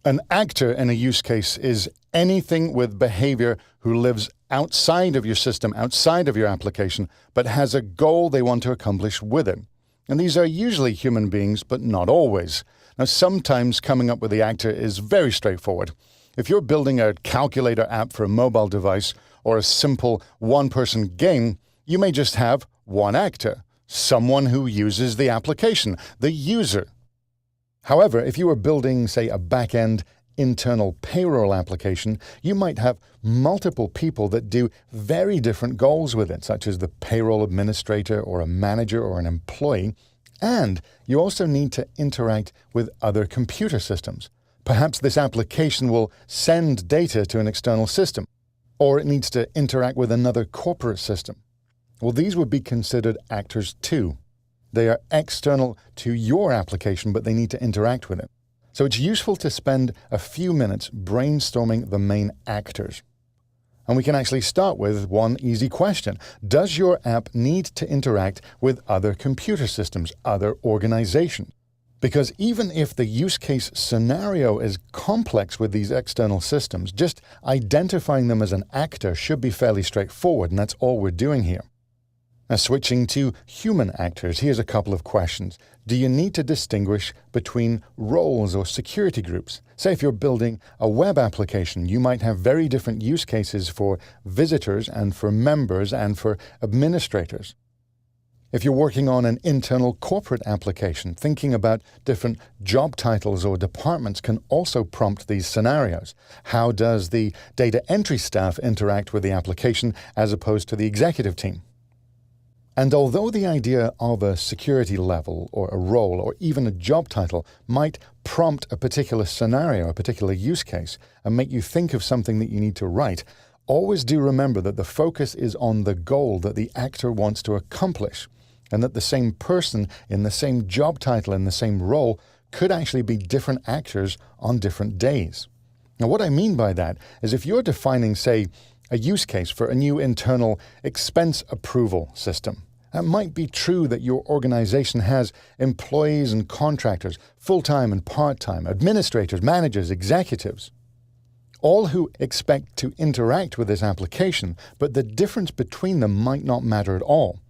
An actor in a use case is anything with behavior who lives outside of your system, outside of your application, but has a goal they want to accomplish with it. And these are usually human beings, but not always. Now, sometimes coming up with the actor is very straightforward. If you're building a calculator app for a mobile device or a simple one-person game, you may just have one actor, someone who uses the application, the user. However, if you were building, say, a back-end internal payroll application, you might have multiple people that do very different goals with it, such as the payroll administrator or a manager or an employee. And you also need to interact with other computer systems. Perhaps this application will send data to an external system, or it needs to interact with another corporate system. Well, these would be considered actors too. They are external to your application, but they need to interact with it. So it's useful to spend a few minutes brainstorming the main actors. And we can actually start with one easy question. Does your app need to interact with other computer systems, other organizations? Because even if the use case scenario is complex with these external systems, just identifying them as an actor should be fairly straightforward, and that's all we're doing here. Now, switching to human actors, here's a couple of questions. Do you need to distinguish between roles or security groups? Say if you're building a web application, you might have very different use cases for visitors and for members and for administrators. If you're working on an internal corporate application, thinking about different job titles or departments can also prompt these scenarios. How does the data entry staff interact with the application as opposed to the executive team? And although the idea of a security level or a role or even a job title might prompt a particular scenario, a particular use case, and make you think of something that you need to write, always do remember that the focus is on the goal that the actor wants to accomplish, and that the same person in the same job title, in the same role, could actually be different actors on different days. Now, what I mean by that is if you're defining, say, a use case for a new internal expense approval system, it might be true that your organization has employees and contractors, full-time and part-time, administrators, managers, executives, all who expect to interact with this application, but the difference between them might not matter at all.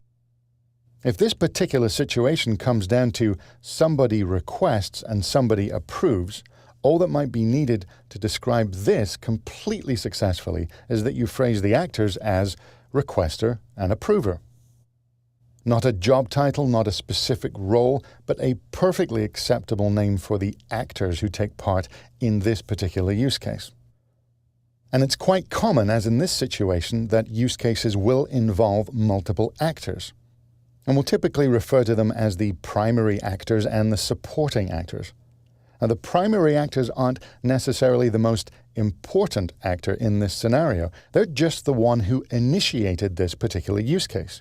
If this particular situation comes down to somebody requests and somebody approves, all that might be needed to describe this completely successfully is that you phrase the actors as requester and approver. Not a job title, not a specific role, but a perfectly acceptable name for the actors who take part in this particular use case. And it's quite common, as in this situation, that use cases will involve multiple actors. And we'll typically refer to them as the primary actors and the supporting actors. Now, the primary actors aren't necessarily the most important actor in this scenario. They're just the one who initiated this particular use case.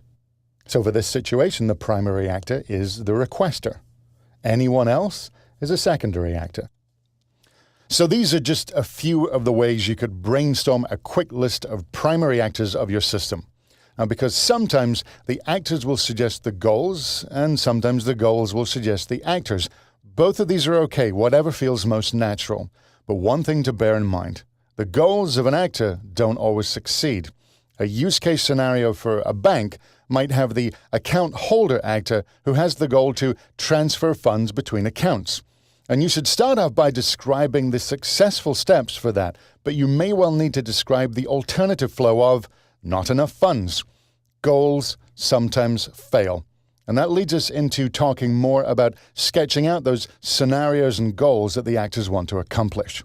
So for this situation, the primary actor is the requester. Anyone else is a secondary actor. So these are just a few of the ways you could brainstorm a quick list of primary actors of your system. Now, because sometimes the actors will suggest the goals, and sometimes the goals will suggest the actors. Both of these are okay, whatever feels most natural. But one thing to bear in mind, the goals of an actor don't always succeed. A use case scenario for a bank might have the account holder actor who has the goal to transfer funds between accounts. And you should start off by describing the successful steps for that, but you may well need to describe the alternative flow of not enough funds. Goals sometimes fail. And that leads us into talking more about sketching out those scenarios and goals that the actors want to accomplish.